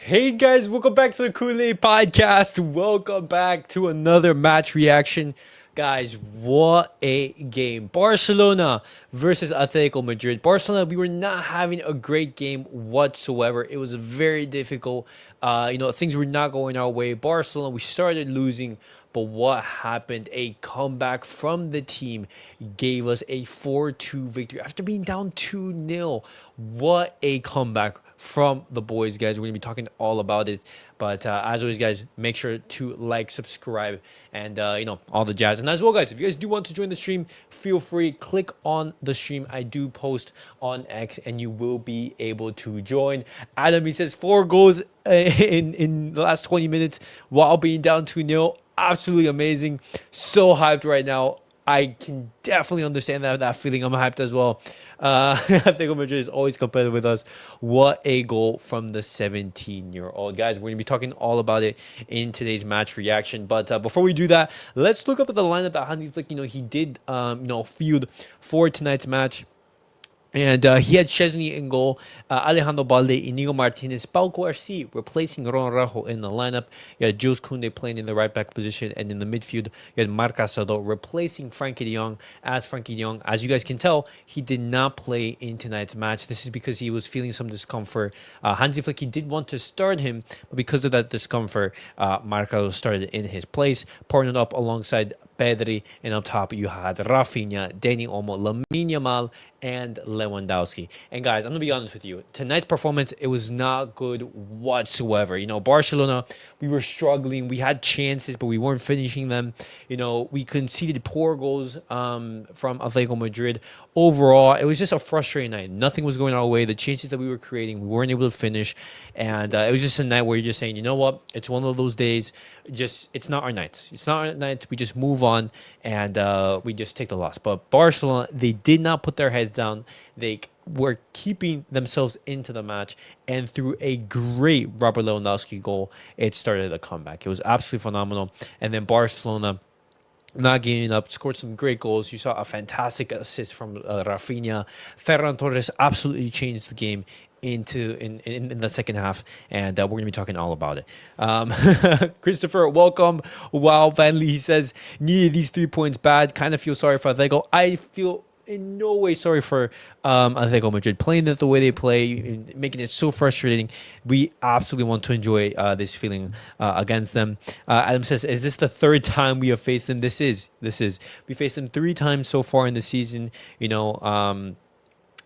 Hey guys, welcome back to the Kool-Aid Podcast. Welcome back to another match reaction. Guys, what a game. Barcelona versus Atletico Madrid. Barcelona, we were not having a great game whatsoever. It was very difficult. Things were not going our way. Barcelona, we started losing. But what happened? A comeback from the team gave us a 4-2 victory after being down 2-0. What a comeback from the boys, guys. We're going to be talking all about it. But as always, guys, make sure to like, subscribe, and, all the jazz. And as well, guys, if you guys do want to join the stream, feel free. Click on the stream. I do post on X, and you will be able to join. Adam, he says 4 goals in the last 20 minutes while being down 2-0. Absolutely amazing. So hyped right now. I can definitely understand that feeling. I'm hyped as well. Atletico Madrid is always competitive with us. What a goal from the 17-year-old. Guys, we're going to be talking all about it in today's match reaction. But before we do that, let's look up at the lineup that Hansi Flick, he did, field for tonight's match. And he had Szczesny in goal, Alejandro Balde, Inigo Martinez, Pau Cuarsí replacing Ron Rajo in the lineup. You had Jules Koundé playing in the right back position, and in the midfield, you had Marc Casado replacing Frankie de Jong. As Frankie de Jong, as you guys can tell, he did not play in tonight's match. This is because he was feeling some discomfort. Hansi Flick, he did want to start him, but because of that discomfort, Marcelo started in his place, partnered up alongside Pedri, and up top you had Rafinha, Dani Olmo, Lamine Yamal, and Lewandowski. And guys, I'm gonna be honest with you, tonight's performance, it was not good whatsoever. Barcelona, we were struggling. We had chances, but we weren't finishing them. We conceded poor goals from Atletico Madrid. Overall, it was just a frustrating night. Nothing was going our way. The chances that we were creating, we weren't able to finish. And it was just a night where you're just saying, you know what, it's one of those days. It's not our nights. It's not our nights. We just move on, and we just take the loss. But Barcelona, they did not put their heads down. They were keeping themselves into the match, and through a great Robert Lewandowski goal, it started a comeback. It was absolutely phenomenal. And then Barcelona, not giving up, scored some great goals. You saw a fantastic assist from Rafinha. Ferran Torres absolutely changed the game in the second half, and we're gonna be talking all about it. Christopher, welcome. Wow, Van Lee, he says, needed these 3 points bad. Kind of feel sorry for Atletico. I feel in no way sorry for Atletico Madrid, playing it the way they play, making it so frustrating. We absolutely want to enjoy this feeling against them. Adam says, is this the 3rd time we have faced them? This is. We faced them 3 times so far in the season.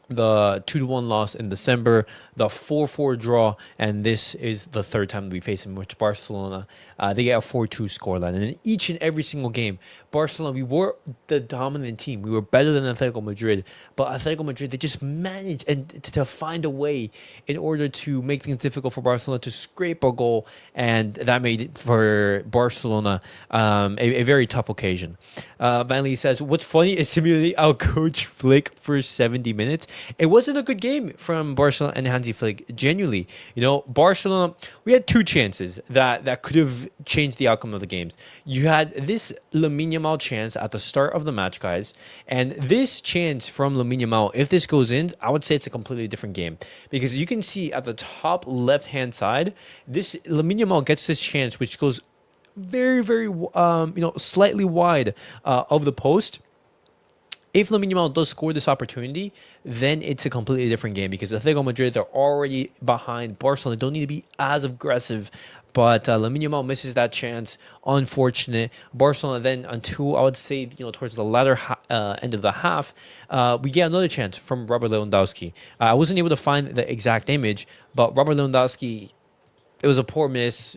The 2-1 loss in December, the 4-4 draw, and this is the 3rd time we face them, which Barcelona, they get a 4-2 scoreline. And in each and every single game, Barcelona, we were the dominant team. We were better than Atletico Madrid, but Atletico Madrid, they just managed to find a way in order to make things difficult for Barcelona to scrape a goal, and that made it for Barcelona a very tough occasion. Van Lee says, what's funny is similarly our coach Flick for 70 minutes. It wasn't a good game from Barcelona and Hansi Flick. Genuinely, Barcelona, we had 2 chances that could have changed the outcome of the games. You had this Lamine Yamal chance at the start of the match, guys, and this chance from Lamine Yamal, if this goes in, I would say it's a completely different game, because you can see at the top left-hand side, this Lamine Yamal gets this chance, which goes very, very, slightly wide of the post. If Lamine Yamal does score this opportunity, then it's a completely different game, because Atletico Madrid, they're already behind Barcelona. They don't need to be as aggressive, but Lamine Yamal misses that chance. Unfortunate. Barcelona then, until I would say, towards the latter end of the half, we get another chance from Robert Lewandowski. I wasn't able to find the exact image, but Robert Lewandowski, it was a poor miss,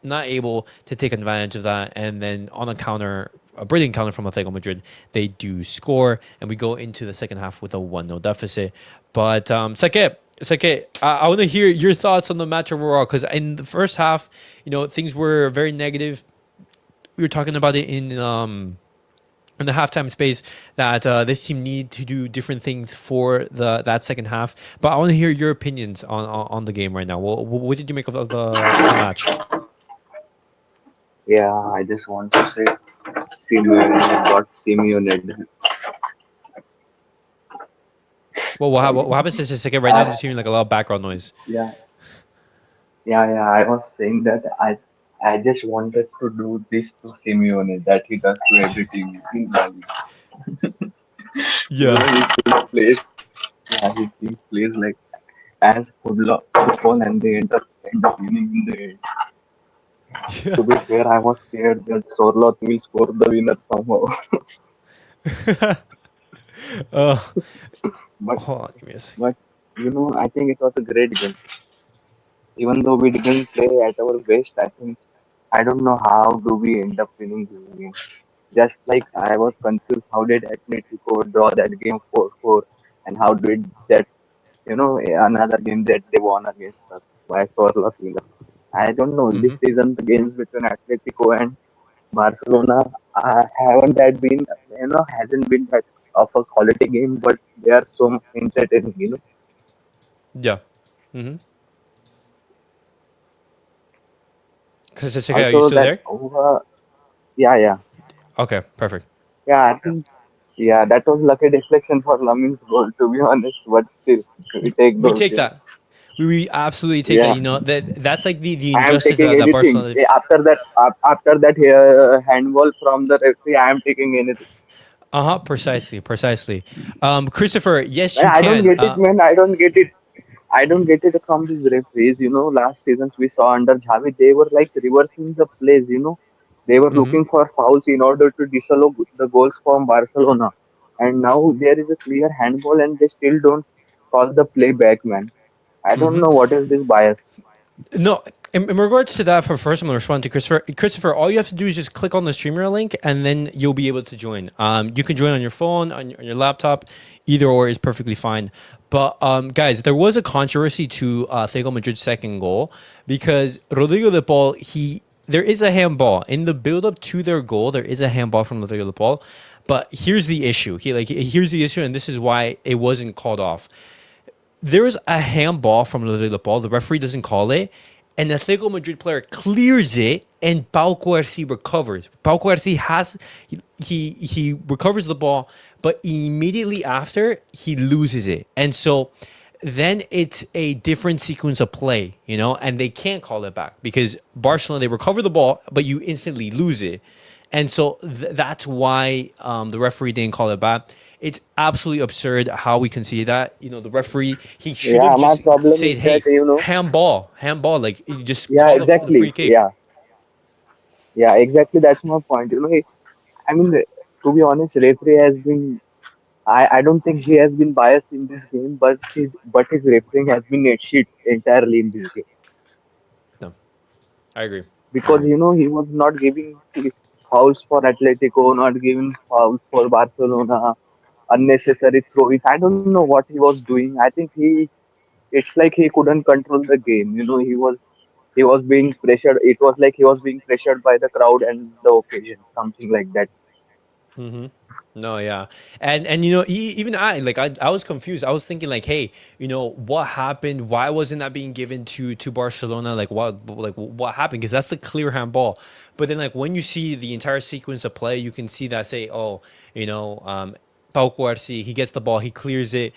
not able to take advantage of that, and then on a brilliant counter from Atletico Madrid, they do score, and we go into the second half with a 1-0 deficit. But Sake, I want to hear your thoughts on the match overall, because in the first half, things were very negative. We were talking about it in the halftime space, that this team need to do different things for that second half. But I want to hear your opinions on the game right now. What did you make of the match? Yeah, I just want to say Simeone got Simeone. Well, what happens is, Sake, right now I'm just hearing like a lot of background noise. Yeah, yeah. I was saying that I just wanted to do this to Simeone that he does to every team in La Liga. You Yeah. know, his team plays, yeah, his team plays like as football, and they end up winning in the end. Yeah. To be fair, I was scared that Sørloth will score the winner somehow. uh, but hold on, give me a second. but I think it was a great game. Even though we didn't play at our best, I think I don't know how do we end up winning this game. Just like I was confused, how did Atletico draw that game 4-4, and how did that another game that they won against us? Why Sørloth winner? I don't know. This Hmm. season the games between Atletico and Barcelona haven't that been hasn't been that of a quality game, but they are so much entertaining. Yeah. Hmm. Because are you Also still that there? yeah. Okay, perfect. Yeah, I think that was lucky deflection for Lamin's goal, to be honest. But still, we take We those. take that. We absolutely take that. Yeah, You know that's like the I am injustice taking that anything Barcelona. after that handball from the referee. I am taking anything. Uh-huh, precisely, precisely. Christopher, yes, you I don't can. get it, man. I don't get it. I don't get it from these referees. Last seasons we saw under Javi, they were like reversing the plays. They were Mhm. looking for fouls in order to disallow the goals from Barcelona. And now there is a clear handball, and they still don't call the play back, man. I don't Mhm. know what is this bias. No, in regards to that, for first, I'm going to respond to Christopher. Christopher, all you have to do is just click on the streamer link, and then you'll be able to join. You can join on your phone, on your laptop, either or is perfectly fine. But guys, there was a controversy to Atletico Madrid's second goal because Rodrigo de Paul, there is a handball in the build up to their goal. There is a handball from Rodrigo de Paul, but here's the issue. Here's the issue, and this is why it wasn't called off. There is a handball from the ball. The referee doesn't call it, and the Atletico Madrid player clears it, and Pau Cuerci recovers. Pau Cuerci he recovers the ball, but immediately after he loses it, and so then it's a different sequence of play, and they can't call it back because Barcelona they recover the ball, but you instantly lose it, and so that's why the referee didn't call it back. It's absolutely absurd how we can see that. The referee he should have Yeah, my just problem said, is that "Hey, handball," like you just yeah, call the free exactly. kick. Yeah, exactly. That's my point. I mean, to be honest, referee has been. I don't think he has been biased in this game, but his refereeing has been net sheet entirely in this game No, I agree. I because agree. he was not giving fouls for Atletico, not giving fouls for Barcelona, unnecessary throws. I don't know what he was doing. I think it's like he couldn't control the game. He was being pressured. It was like he was being pressured by the crowd and the occasion, something like that. Mm-hmm. No, yeah, and even I was confused. I was thinking like, hey, what happened? Why wasn't that being given to Barcelona? What happened? Because that's a clear handball. But then like when you see the entire sequence of play, you can see that say, oh, Pau Cuarci, he gets the ball, he clears it.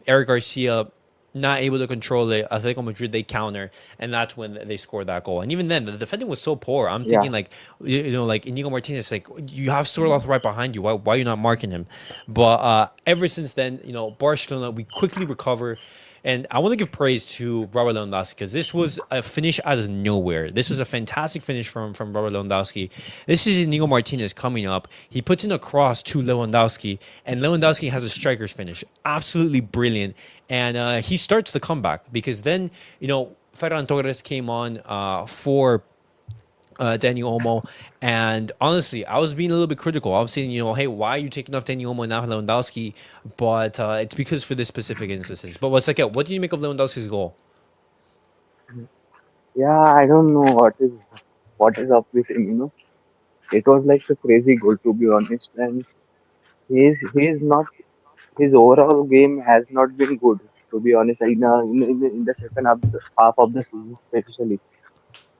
Eric Garcia not able to control it. Atletico Madrid they counter, and that's when they scored that goal. And even then, the defending was so poor. I'm Yeah. thinking like, like Inigo Martinez, like you have Sørloth right behind you. Why are you not marking him? But ever since then, Barcelona we quickly recover. And I want to give praise to Robert Lewandowski because this was a finish out of nowhere. This was a fantastic finish from Robert Lewandowski. This is Inigo Martinez coming up. He puts in a cross to Lewandowski, and Lewandowski has a striker's finish. Absolutely brilliant. And he starts the comeback because then, Ferran Torres came on for Danny Olmo. And honestly, I was being a little bit critical. I was saying, hey, why are you taking off Danny Olmo and not Lewandowski? But it's because for this specific instances. But what's like, what do you make of Lewandowski's goal? Yeah, I don't know what is up with him. It was like a crazy goal, to be honest, and he's not his overall game has not been good, to be honest, in the second half of the season especially.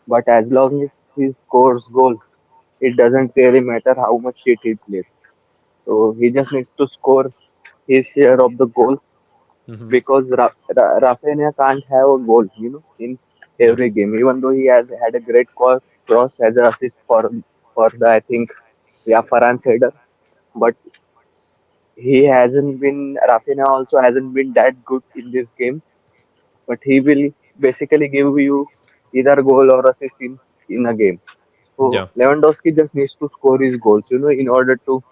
But as long as he scores goals, it doesn't really matter how much shit he plays. So he just needs to score his share of the goals Hmm. because Rafinha can't have a goal, in Yeah. every game. Even though he has had a great cross as an assist for the I think yeah Farhan's header, but he hasn't been Rafinha also hasn't been that good in this game. But he will basically give you either goal or assist in a game. So Yeah. Lewandowski just needs to score his goals, in order to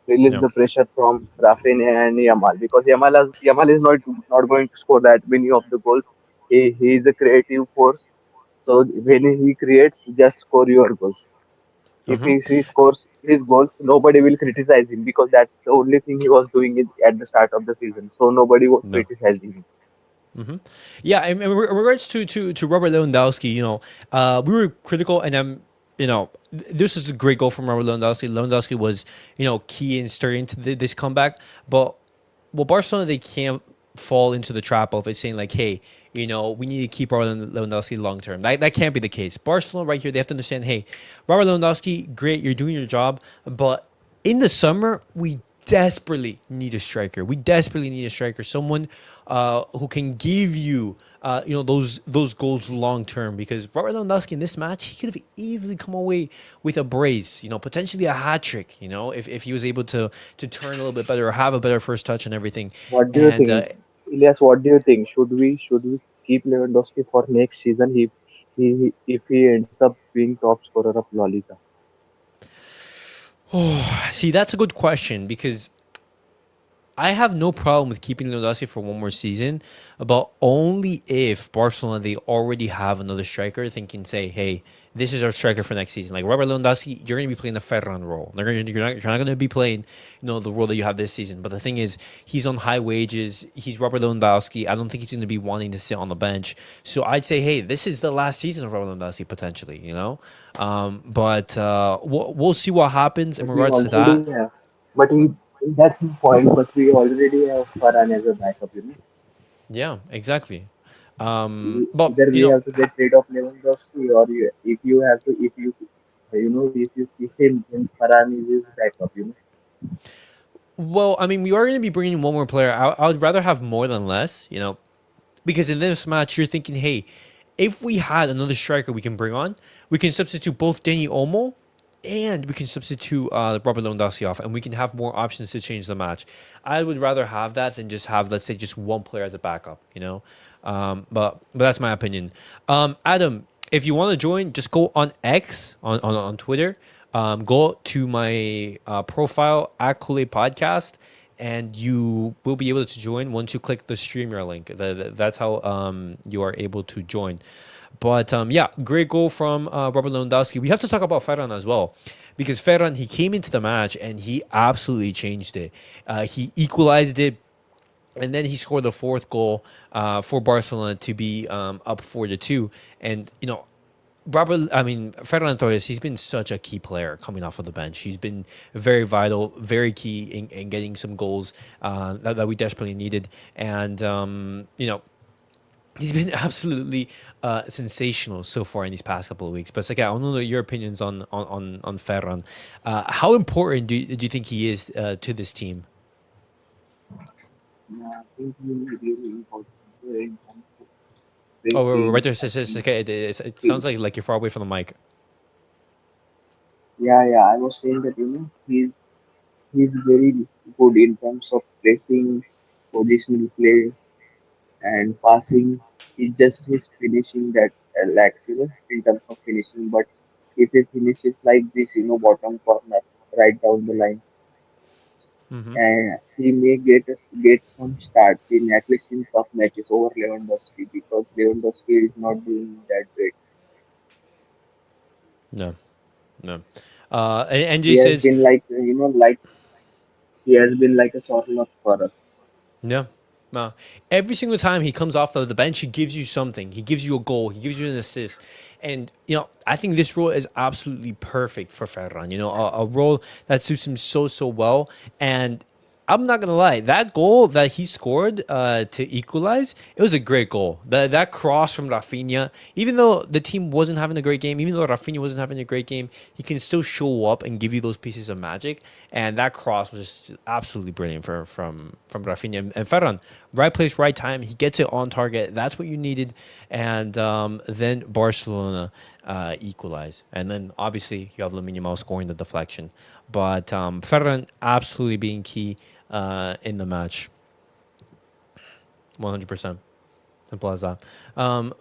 release Yeah. the pressure from Rafinha and Yamal because Yamal is not going to score that many of the goals. He is a creative force. So when he creates, just score your goals. If Uh-huh. he scores his goals, nobody will criticize him because that's the only thing he was doing it at the start of the season. So nobody was No. criticizing him. Mm-hmm. Yeah, in regards to Robert Lewandowski, we were critical, and this is a great goal from Robert Lewandowski. Lewandowski was, key in starting to this comeback, but Barcelona, they can't fall into the trap of it saying like, hey, we need to keep Robert Lewandowski long term. That can't be the case. Barcelona right here, they have to understand, hey, Robert Lewandowski, great, you're doing your job, but in the summer, we desperately need a striker. We desperately need a striker, someone who can give you, those goals long term. Because Robert Lewandowski in this match, he could have easily come away with a brace, potentially a hat trick. If he was able to turn a little bit better or have a better first touch and everything. What do you And think, Elias? What do you think? Should we keep Lewandowski for next season? If he ends up being top scorer of La Liga. see, that's a good question because I have no problem with keeping Lewandowski for one more season, but only if Barcelona they already have another striker, they can say, "Hey, this is our striker for next season." Like Robert Lewandowski, you're going to be playing the Ferran role. You're not going to be playing, the role that you have this season. But the thing is, he's on high wages. He's Robert Lewandowski. I don't think he's going to be wanting to sit on the bench. So I'd say, hey, this is the last season of Robert Lewandowski potentially. But we'll see what happens in But we regards to already that. have. But that's the point. But we already have Farhan as a backup. Yeah, exactly. But Either we have to get rid of Lewandowski, or if you have to, if you keep him, then Farhan is his backup. well, I mean, we are going to be bringing in one more player. I would rather have more than less, because in this match, you're thinking, hey, if we had another striker we can bring on, we can substitute both Danny Olmo and we can substitute Robert Lewandowski off, and we can have more options to change the match. I would rather have that than just have, let's say, just one player as a backup. But that's my opinion. Adam, if you want to join, just go on X on Twitter. Go to my profile at Kool Podcast, and you will be able to join once you click the streamer link. That's how you are able to join. But yeah, great goal from Robert Lewandowski. We have to talk about Ferran as well, because Ferran, he came into the match and he absolutely changed it. He equalized it, and then he scored the fourth goal for Barcelona to be up 4-2. And Ferran Torres, he's been such a key player coming off of the bench. He's been very vital, very key in getting some goals that we desperately needed. And, he's been absolutely sensational so far in these past couple of weeks. But, like, I want to know your opinions on Ferran. How important do you think he is to this team? Yeah, I think he is really important in terms of Oh, right pressing. there. I think Okay, it sounds he, like you're far away from the mic. yeah. I was saying that he's very good in terms of pressing, positional play, and passing. It's just his finishing that lacks, in terms of finishing. But if he finishes like this, bottom corner, right down the line, Mm-hmm. and he may get some starts in at least in tough matches over Lewandowski because Lewandowski is not doing that great. No, no. NJ He has says, been like he has been like a Sørloth for us. no. No. Every single time he comes off of the bench, he gives you something. He gives you a goal. He gives you an assist. And, I think this role is absolutely perfect for Ferran. A role that suits him so, so well. And I'm not gonna lie, that goal that he scored to equalize, it was a great goal. That cross from Rafinha, even though the team wasn't having a great game, even though Rafinha wasn't having a great game, he can still show up and give you those pieces of magic. And that cross was just absolutely brilliant from Rafinha and Ferran. Right place, right time. He gets it on target. That's what you needed. And then Barcelona equalize. And then obviously you have Lamine Yamal scoring the deflection. But Ferran absolutely being key in the match, 100%. Simple as that.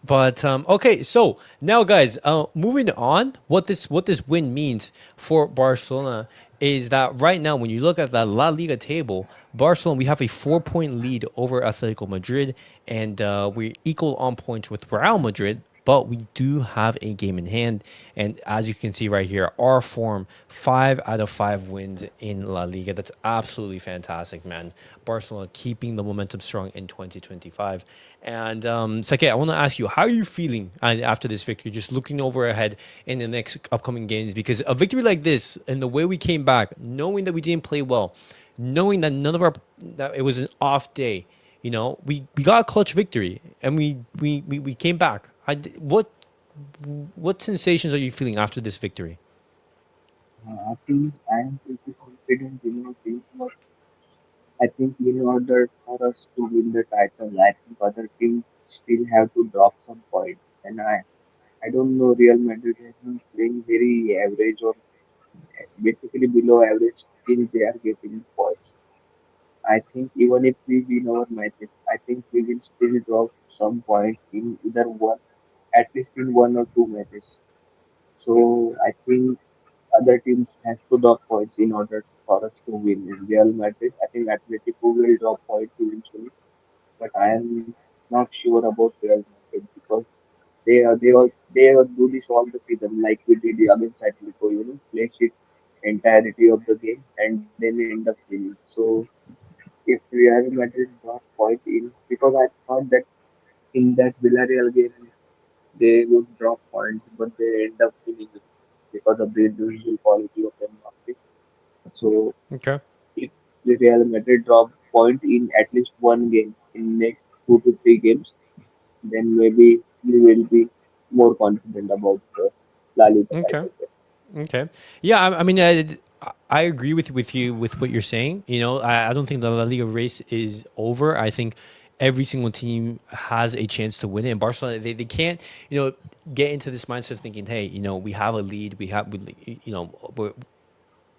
But okay, so now guys, moving on, what this win means for Barcelona is that right now, when you look at the La Liga table, Barcelona, we have a 4 point lead over Atletico Madrid, and we're equal on points with Real Madrid. But we do have a game in hand, and as you can see right here, our form 5 out of 5 wins in La Liga. That's absolutely fantastic, man. Barcelona keeping the momentum strong in 2025. And Sake, I want to ask you, how are you feeling after this victory? Just looking over ahead in the next upcoming games, because a victory like this and the way we came back, knowing that we didn't play well, knowing that none of our that it was an off day, we got a clutch victory and we came back. What sensations are you feeling after this victory? I think I am pretty confident in my team, but I think in order for us to win the title, I think other teams still have to drop some points. And I don't know, Real Madrid has been playing very average or basically below average till they are getting points. I think even if we win our matches, I think we will still drop some point in either one, at least in 1 or 2 matches. So I think other teams has to drop points in order for us to win. In Real Madrid, I think Atletico will drop points eventually, but I am not sure about Real Madrid because they do this all the season like we did against Atletico, play it entirety of the game and then end up winning. So if Real Madrid drop point in, because I thought that in that Villarreal game they would drop points, but they end up winning it because of the individual quality of Mbappe. So Okay. if the Real Madrid drop point in at least one game in next 2 to 3 games, then maybe we will be more confident about the La Liga Okay. title. Okay. Yeah, I mean, I agree with you with what you're saying. I don't think the La Liga race is over. I think every single team has a chance to win it. And Barcelona, they can't, get into this mindset of thinking, hey, we have a lead.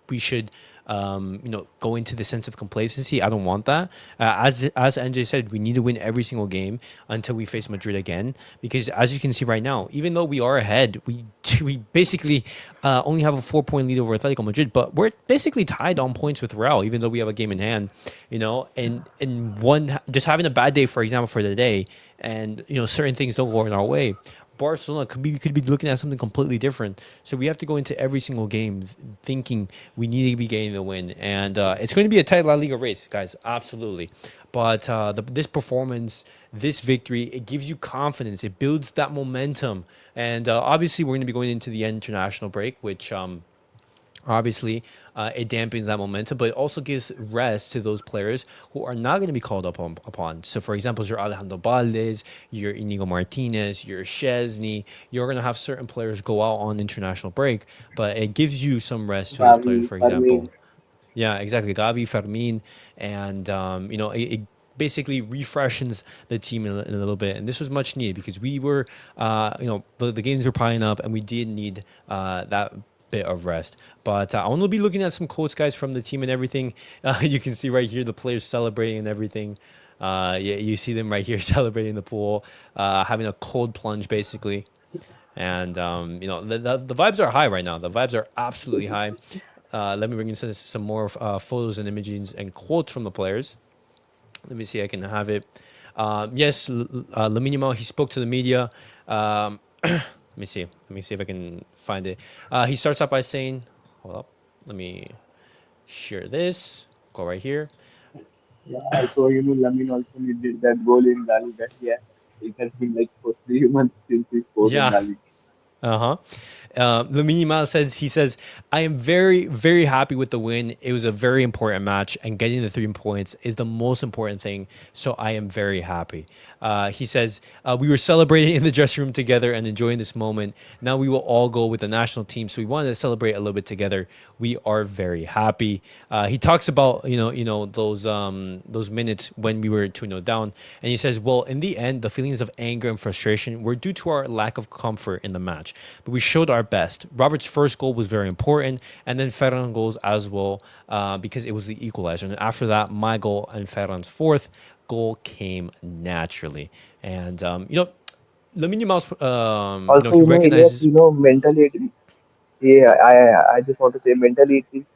We should go into the sense of complacency. I don't want that. As NJ said, we need to win every single game until we face Madrid again. Because as you can see right now, even though we are ahead, we we basically only have a 4 point lead over Atletico Madrid, but we're basically tied on points with Real, even though we have a game in hand. And one just having a bad day, for example, for the day, and certain things don't go in our way. Barcelona could be looking at something completely different. So we have to go into every single game thinking we need to be getting the win, and it's going to be a tight La Liga race, guys. Absolutely, but this performance, this victory, it gives you confidence. It builds that momentum, and obviously we're going to be going into the international break, which obviously it dampens that momentum, but it also gives rest to those players who are not going to be called upon. So for example, your Alejandro Baldes, your Inigo Martinez, your Chesney, you're going to have certain players go out on international break, but it gives you some rest to those players. Gavi, For Fermin, example, yeah, exactly, Gavi, Fermin, and it basically refreshes the team in a little bit. And this was much needed because we were, the games were piling up, and we did need that bit of rest. But I want to be looking at some quotes, guys, from the team and everything. You can see right here the players celebrating and everything. Yeah, you see them right here celebrating the pool, having a cold plunge, basically. And the vibes are high right now. The vibes are absolutely high. Let me bring in some more photos and images and quotes from the players. Let me see. I can have it. Yes, Lamine Yamal, he spoke to the media. Let me see. Let me see if I can find it. He starts out by saying, "Hold up. Let me share this. Go right here." yeah, also Lamine also did that goal in La Liga. Yeah, it has been like for 3 months since he scored in Yeah, La Liga. Uh-huh. Lamine Yamal says, I am very, very happy with the win. It was a very important match, and getting the 3 points is the most important thing. So I am very happy. He says, we were celebrating in the dressing room together and enjoying this moment. Now we will all go with the national team. So we wanted to celebrate a little bit together. We are very happy. He talks about, those minutes when we were 2-0 down. And he says, well, in the end, the feelings of anger and frustration were due to our lack of comfort in the match. But we showed our best. Robert's first goal was very important, and then Ferran goals as well, because it was the equalizer. And after that, my goal and Ferran's fourth goal came naturally. And Lamine Yamal's, Also, he Elias, recognizes. mentally, yeah, I just want to say mentally it is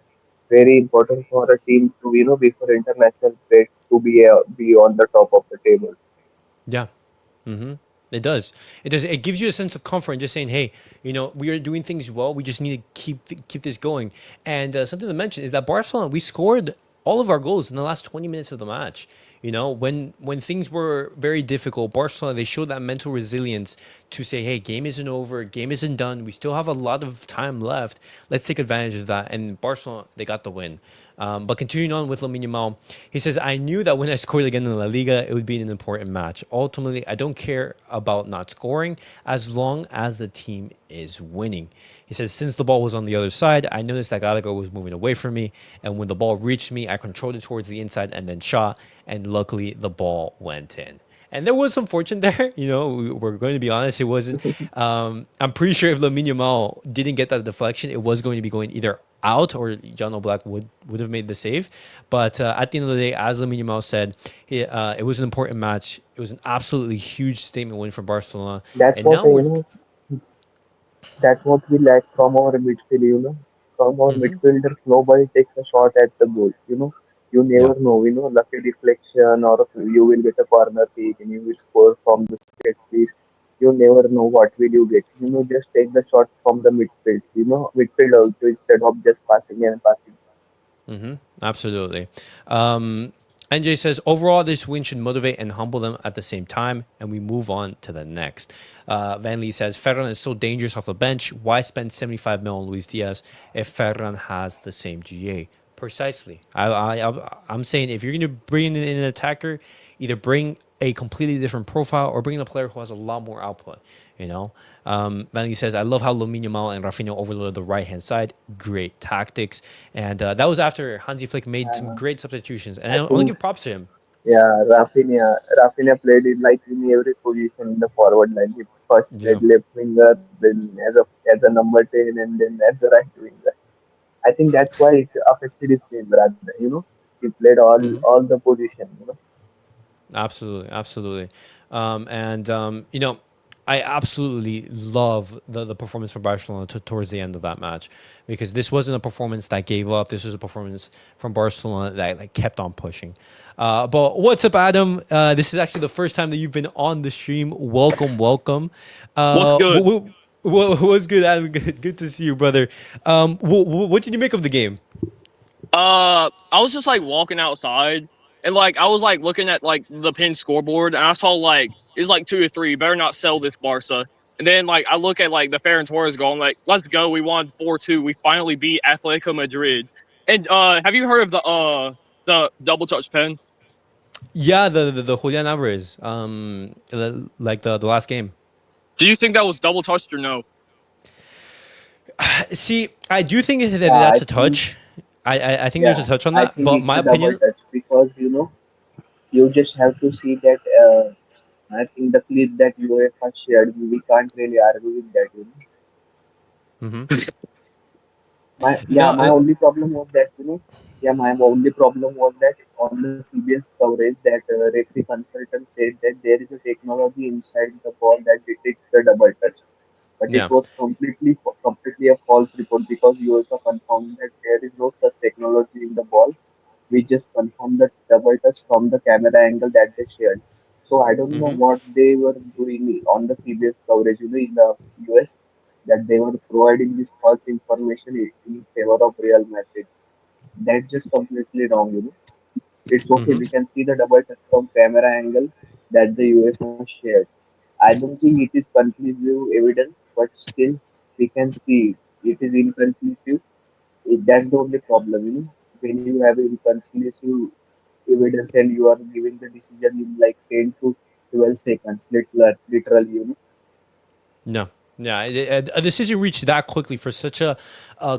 very important for a team to before international break to be on the top of the table. Yeah. Mm-hmm. It does. It does. It gives you a sense of comfort and just saying, "Hey, we are doing things well. We just need to keep this going." And something to mention is that Barcelona, we scored all of our goals in the last 20 minutes of the match. When things were very difficult, Barcelona, they showed that mental resilience to say, "Hey, game isn't over. Game isn't done. We still have a lot of time left. Let's take advantage of that." And Barcelona, they got the win. But continuing on with Lamine Yamal, he says, I knew that when I scored again in La Liga, it would be an important match. Ultimately, I don't care about not scoring as long as the team is winning. He says, since the ball was on the other side, I noticed that Gallagher was moving away from me. And when the ball reached me, I controlled it towards the inside and then shot. And luckily, the ball went in. And there was some fortune there. We're going to be honest. It wasn't. I'm pretty sure if Lamine Yamal didn't get that deflection, it was going to be going either out or John O'Black would have made the save. But at the end of the day, as Lamine Yamal said, it was an important match. It was an absolutely huge statement win for Barcelona. That's And what now we're. that's what we lack from our midfield. From our Hmm. midfielders, nobody takes a shot at the goal. You Yeah. never know. Lucky deflection or you will get a corner kick and you will score from the set piece. You never know what will you get. Just take the shots from the midfield. Midfield also instead of just passing and passing. Mm-hmm. Absolutely. NJ says, overall, this win should motivate and humble them at the same time, and we move on to the next. Van Lee says, Ferran is so dangerous off the bench. Why spend 75 mil on Luis Diaz if Ferran has the same GA? Precisely. I'm saying if you're going to bring in an attacker, either bring a completely different profile or bring in a player who has a lot more output. Manny says, I love how Lamine Yamal and Rafinha overloaded the right hand side. Great tactics. And that was after Hansi Flick made some Uh, great substitutions. And I I want to think give props to him. yeah, Rafinha played in like in every position in the forward line. He first Yeah. played left winger, then as a number 10, and then as a right winger. I think that's why it affected his game rather. He played Hmm. all the position. Absolutely, absolutely. And I absolutely love the performance from Barcelona towards the end of that match, because this wasn't a performance that gave up. This was a performance from Barcelona that kept on pushing. But what's up, Adam? This is actually the first time that you've been on the stream. Welcome, welcome. What's good? What was good, Adam? Good to see you, brother. What did you make of the game? I was just like walking outside, and like I was like looking at like the pin scoreboard, and I saw like it's like 2 or 3. You better not sell this Barca. And then like I look at like the Ferran Torres goal. I'm like, let's go. We won 4-2. We finally beat Atletico Madrid. And have you heard of the double touch pen? Yeah, the Julián Álvarez, like the last game. Do you think that was double touched or no? See, I do think that Yeah, I that's a think touch. I think there's a yeah, touch on I that, think but it's my a double opinion. touch because you just have to see that. I think the clip that UEFA shared, we can't really argue with that. Hmm. My No, only problem was that my only problem was that on the CBS coverage that referee consultant said that there is a technology inside the ball that detects the double touch, but it yeah. was completely a false report because UEFA confirmed that there is no such technology in the ball. We just confirmed the double touch from the camera angle that they shared. So I don't know Hmm. what they were doing on the CBS coverage, in the US, that they were providing this false information in favor of Real Madrid. That's just completely wrong. It's okay. Hmm. We can see the double touch from camera angle that the UEFA shared. I don't think it is conclusive evidence, but still we can see it is inconclusive. That's the only problem, when you have inconclusive evidence and you are giving the decision in like 10 to 12 seconds, literally. No. Yeah, a decision reached that quickly for such a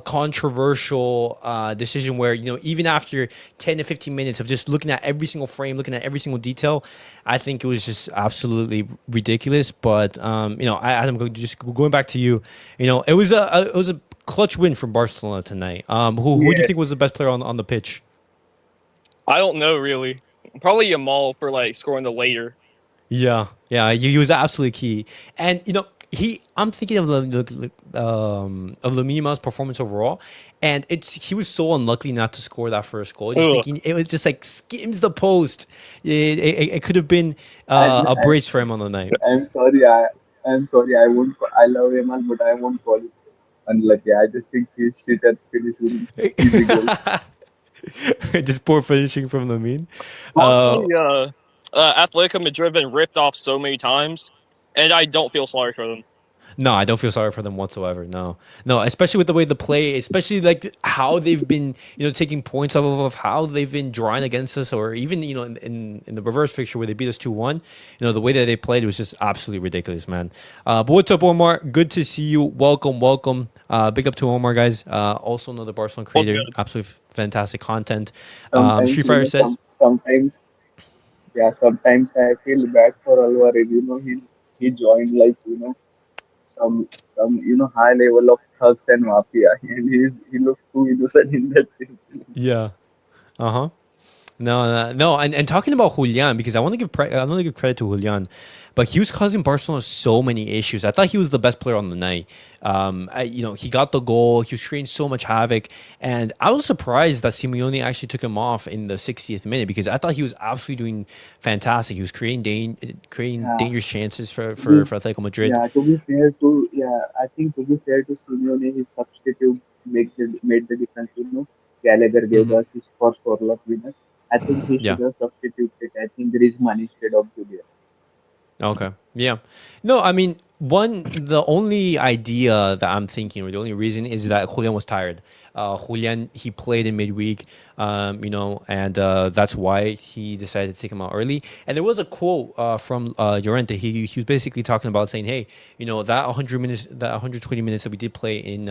controversial decision where, even after 10 to 15 minutes of just looking at every single frame, looking at every single detail, I think it was just absolutely ridiculous. But, Adam, just going back to you, it was a clutch win for Barcelona tonight. Who do you Yeah, think was the best player on the pitch? I don't know really. Probably Yamal for like scoring the later. Yeah, he was absolutely key. And I'm thinking of Lamine Yamal's performance overall, and he was so unlucky not to score that first goal. Just Ugh. thinking it was just like skims the post. It could have been I'm, a I'm, brace for him on the night. I'm sorry. I'm sorry. I won't. I love Emal, but I won't call it unlucky. I just think he's shit at finishing easy goals. Just poor finishing from Lamine. Uh, Honestly, Atletico Madrid been ripped off so many times, and I don't feel sorry for them. No, I don't feel sorry for them whatsoever. No, especially with the way the play, especially like how they've been, taking points off of how they've been drawing against us, or even in the reverse fixture where they beat us 2-1. The way that they played was just absolutely ridiculous, man. But what's up, Omar? Good to see you. Welcome. Big up to Omar, guys. Also another Barcelona All creator. good. Absolutely fantastic content. Sometimes, Street Fighter says, sometimes, yeah, sometimes I feel bad for Alvarez. He joined like some high level of thugs and mafia, and he looks too innocent in that thing. yeah, uh huh. No, and talking about Julián, because I want to give credit to Julián, but he was causing Barcelona so many issues. I thought he was the best player on the night. He got the goal. He was creating so much havoc, and I was surprised that Simeone actually took him off in the 60th minute because I thought he was absolutely doing fantastic. He was creating Yeah, dangerous chances for to Atletico Madrid. yeah, to be fair to yeah, I think to be fair to Simeone, his substitute made the difference. Gallagher gave Hmm. us his first Sørloth winner. I think he Yeah. should have substituted. I think there is money instead of Julian. Okay. Yeah. No, I mean, the only idea that I'm thinking, or the only reason is that Julian was tired. Julian, he played in midweek, and that's why he decided to take him out early. And there was a quote from Llorente. He was basically talking about saying, hey, that 100 minutes, that 120 minutes that we did play in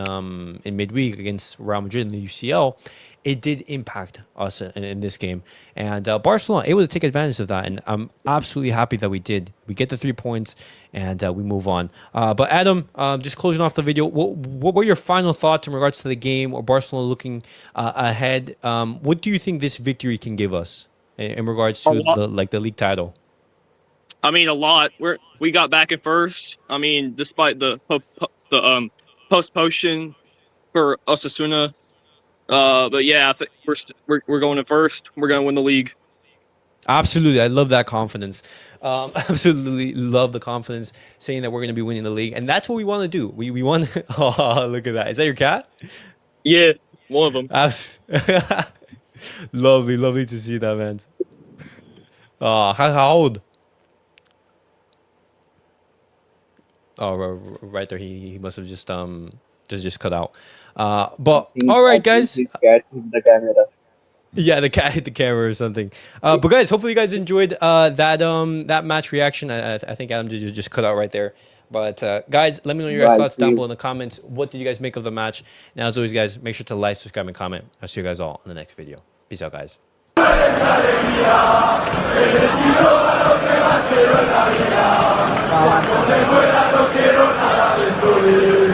midweek against Real Madrid in the UCL, it did impact us in this game. And Barcelona able to take advantage of that. And I'm absolutely happy that we did. We get the 3 points and we move on. But Adam, just closing off the video, what were your final thoughts in regards to the game or Barcelona looking ahead? What do you think this victory can give us in regards A to lot. the league title? I mean, a lot. We got back in first. I mean, despite the post potion for Osasuna. But yeah, I think we're going in first. We're going to win the league. Absolutely. I love that confidence. Absolutely love the confidence saying that we're going to be winning the league. And that's what we want to do. We want oh, look at that. Is that your cat? Yeah, one of them. Lovely to see that, man. How old? Oh, right there. He must have just cut out. But all I right, think guys. his cat hit the camera. Yeah, the cat hit the camera or something. But guys, hopefully you guys enjoyed that match reaction. I think Adam just cut out right there. But guys, let me know your guys' Bye. thoughts See down you. below in the comments. What did you guys make of the match? Now, as always, guys, make sure to like, subscribe, and comment. I'll see you guys all in the next video. Peace out, guys. Ah,